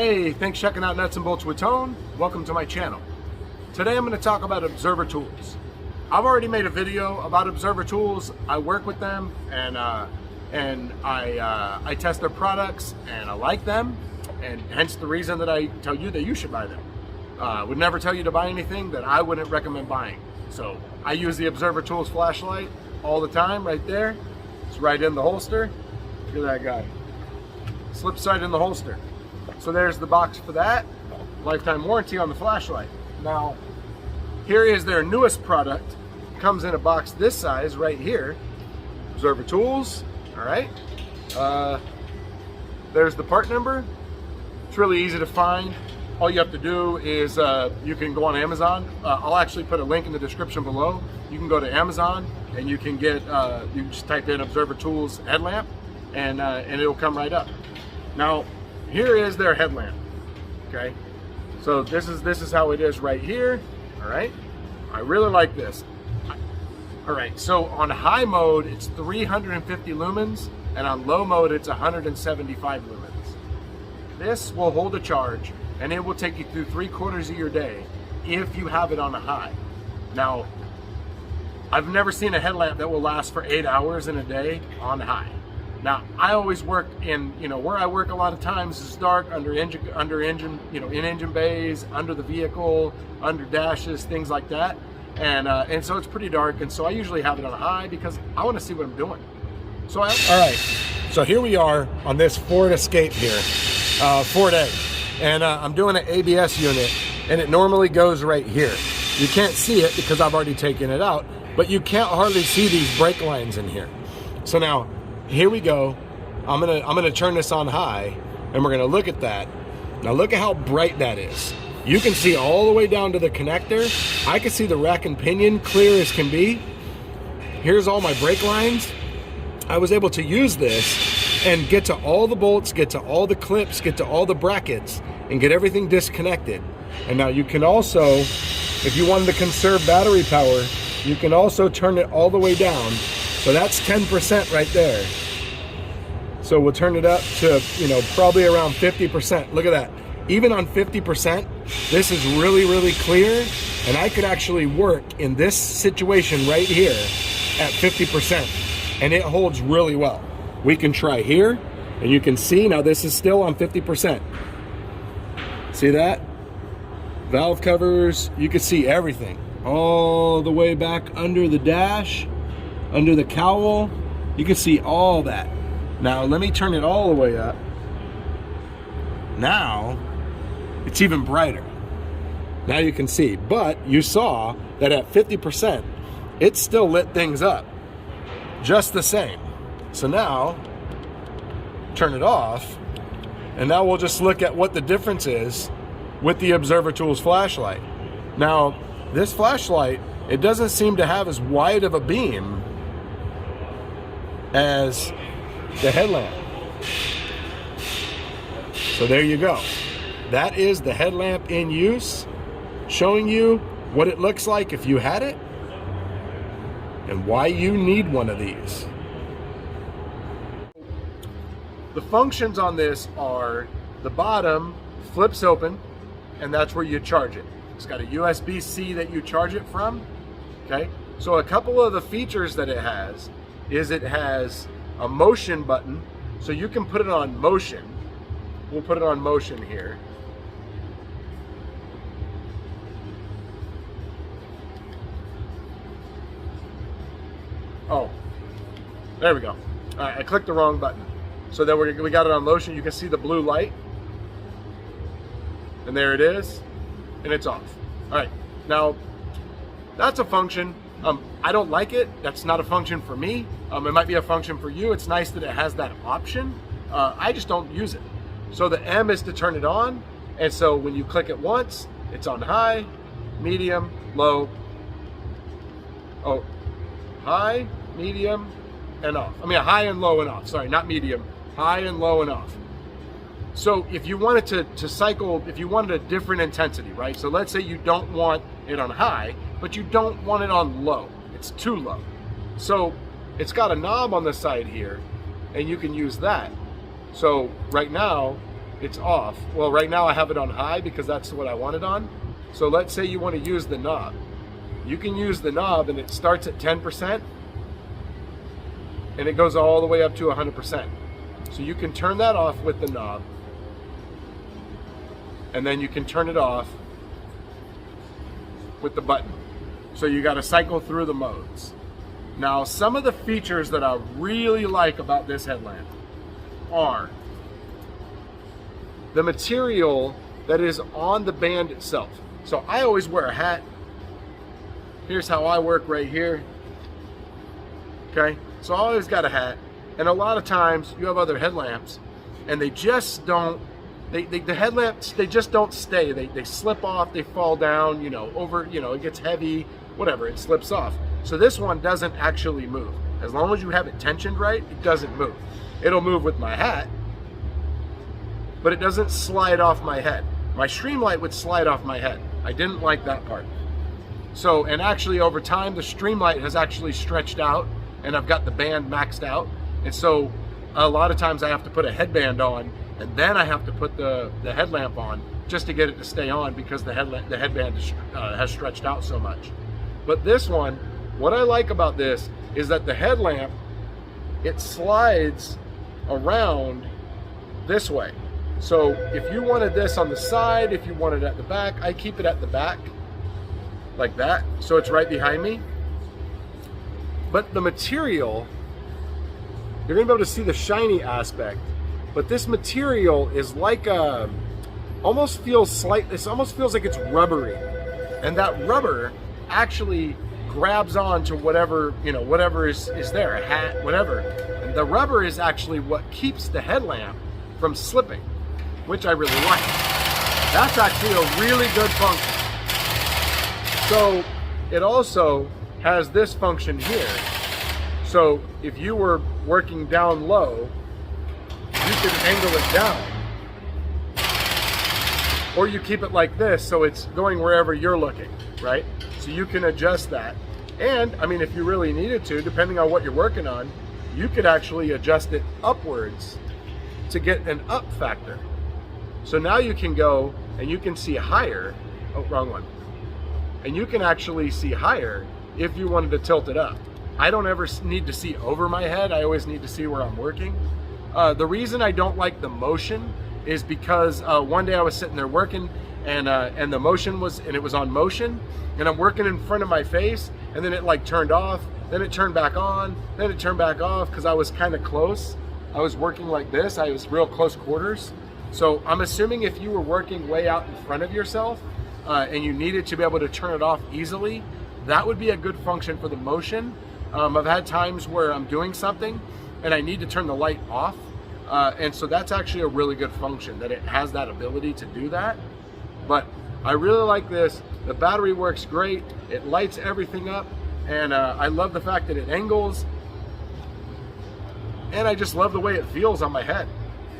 Hey, thanks for checking out Nuts and Bolts with Tone. Welcome to my channel. Today I'm going to talk about Observer Tools. I've already made a video about Observer Tools. I work with them and I test their products and I like them, and hence the reason that I tell you that you should buy them. I would never tell you to buy anything that I wouldn't recommend buying. So I use the Observer Tools flashlight all the time right there. It's right in the holster. Look at that guy. Slips right in the holster. So there's the box for that. Lifetime warranty on the flashlight. Now, here is their newest product. Comes in a box this size right here. Observer Tools, all right. There's the part number. It's really easy to find. All you have to do is you can go on Amazon. I'll actually put a link in the description below. You can go to Amazon and you can get, you just type in Observer Tools headlamp and it'll come right up. Now, here is their headlamp, okay? So this is how it is right here, all right? I really like this. All right, so on high mode, it's 350 lumens, and on low mode, it's 175 lumens. This will hold a charge, and it will take you through 3/4 of your day if you have it on a high. Now, I've never seen a headlamp that will last for 8 hours in a day on high. Now, I always work in, where I work a lot of times is dark, in engine bays, under the vehicle, under dashes, things like that. And so it's pretty dark, and so I usually have it on high because I want to see what I'm doing. So all right, so here we are on this Ford Escape here, Ford A, and I'm doing an ABS unit, and it normally goes right here. You can't see it because I've already taken it out, but you can't hardly see these brake lines in here. So now, here we go. I'm gonna turn this on high, and we're gonna look at that. Now look at how bright that is. You can see all the way down to the connector. I can see the rack and pinion clear as can be. Here's all my brake lines. I was able to use this and get to all the bolts, get to all the clips, get to all the brackets, and get everything disconnected. And now you can also, if you wanted to conserve battery power, you can also turn it all the way down. So that's 10% right there. So we'll turn it up to, probably around 50%. Look at that. Even on 50%, this is really, really clear. And I could actually work in this situation right here at 50%. And it holds really well. We can try here, and you can see now this is still on 50%. See that? Valve covers, you can see everything. All the way back under the dash, under the cowl, you can see all that. Now let me turn it all the way up. Now it's even brighter. Now you can see, but you saw that at 50%, it still lit things up just the same. So now turn it off, and now we'll just look at what the difference is with the Observer Tools flashlight. Now this flashlight, it doesn't seem to have as wide of a beam as the headlamp. So there you go. That is the headlamp in use, showing you what it looks like if you had it and why you need one of these. The functions on this are the bottom flips open, and that's where you charge it. It's got a USB-C that you charge it from, okay? So a couple of the features that it has is it has a motion button, so you can put it on motion. We'll put it on motion here. Oh, there we go. All right, I clicked the wrong button. So then we got it on motion. You can see the blue light. And there it is. And it's off. All right, now that's a function. I don't like it. That's not a function for me. It might be a function for you. It's nice that it has that option. I just don't use it. So the M is to turn it on. And so when you click it once, it's on high, medium, low. Oh, high, medium, and off. I mean, high and low and off. Sorry, not medium. High and low and off. So if you wanted to cycle, if you wanted a different intensity, right? So let's say you don't want it on high, but you don't want it on low. It's too low. So it's got a knob on the side here, and you can use that. So right now, it's off. Well, right now I have it on high because that's what I want it on. So let's say you want to use the knob. You can use the knob and it starts at 10% and it goes all the way up to 100%. So you can turn that off with the knob, and then you can turn it off with the button. So you got to cycle through the modes. Now, some of the features that I really like about this headlamp are the material that is on the band itself. So I always wear a hat. Here's how I work right here. Okay, so I always got a hat. And a lot of times you have other headlamps and they just don't, the headlamps, they just don't stay. They slip off, they fall down, you know, over, you know, it gets heavy, whatever, it slips off. So this one doesn't actually move. As long as you have it tensioned right, it doesn't move. It'll move with my hat, but it doesn't slide off my head. My STREAMLIGHT would slide off my head. I didn't like that part. So, and actually over time, the STREAMLIGHT has actually stretched out and I've got the band maxed out. And so a lot of times I have to put a headband on and then I have to put the headlamp on just to get it to stay on because the headband has stretched out so much. But this one, what I like about this is that the headlamp, it slides around this way. So if you wanted this on the side, if you wanted it at the back, I keep it at the back like that. So it's right behind me. But the material, you're gonna be able to see the shiny aspect, but this material is like a, almost feels slightly, it almost feels like it's rubbery. And that rubber actually grabs on to whatever, you know, whatever is there, a hat, whatever. And the rubber is actually what keeps the headlamp from slipping, which I really like. That's actually a really good function. So it also has this function here. So if you were working down low, you can angle it down. Or you keep it like this so it's going wherever you're looking, right? So you can adjust that. And I mean, if you really needed to, depending on what you're working on, you could actually adjust it upwards to get an up factor. So now you can go and you can see higher. Oh, wrong one. And you can actually see higher if you wanted to tilt it up. I don't ever need to see over my head. I always need to see where I'm working. The reason I don't like the motion is because one day I was sitting there working and the motion was, and it was on motion, and I'm working in front of my face, and then it like turned off, then it turned back on, then it turned back off because I was kind of close. I was working like this. I was real close quarters. So I'm assuming if you were working way out in front of yourself and you needed to be able to turn it off easily, that would be a good function for the motion. I've had times where I'm doing something and I need to turn the light off. And so that's actually a really good function, that it has that ability to do that. But I really like this. The battery works great. It lights everything up. And I love the fact that it angles. And I just love the way it feels on my head.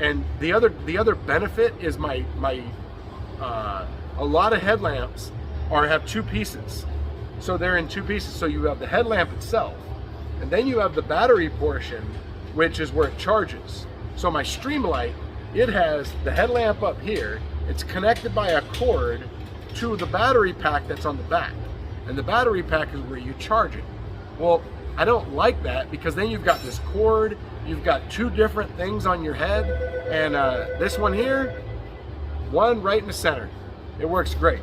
And the other benefit is a lot of headlamps have two pieces. So they're in two pieces. So you have the headlamp itself, and then you have the battery portion, which is where it charges. So my STREAMLIGHT, it has the headlamp up here. It's connected by a cord to the battery pack that's on the back. And the battery pack is where you charge it. Well, I don't like that because then you've got this cord, you've got two different things on your head, and this one here, one right in the center. It works great.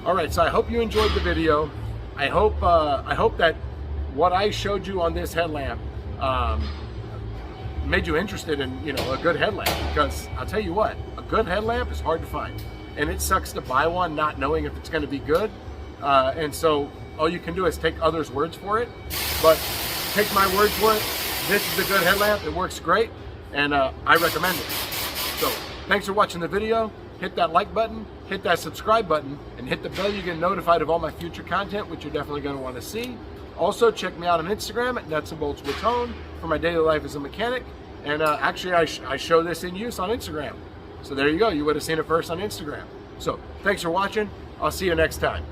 All right, so I hope you enjoyed the video. I hope that what I showed you on this headlamp made you interested in, you know, a good headlamp, because I'll tell you what, a good headlamp is hard to find, and it sucks to buy one not knowing if it's going to be good. And so all you can do is take others' words for it, but take my word for it. This is a good headlamp. It works great, and I recommend it. So thanks for watching the video. Hit that like button, hit that subscribe button, and hit the bell. You get notified of all my future content, which you're definitely going to want to see. Also, check me out on Instagram at Nuts and Bolts with Tone for my daily life as a mechanic. And actually, I show this in use on Instagram. So there you go. You would have seen it first on Instagram. So thanks for watching. I'll see you next time.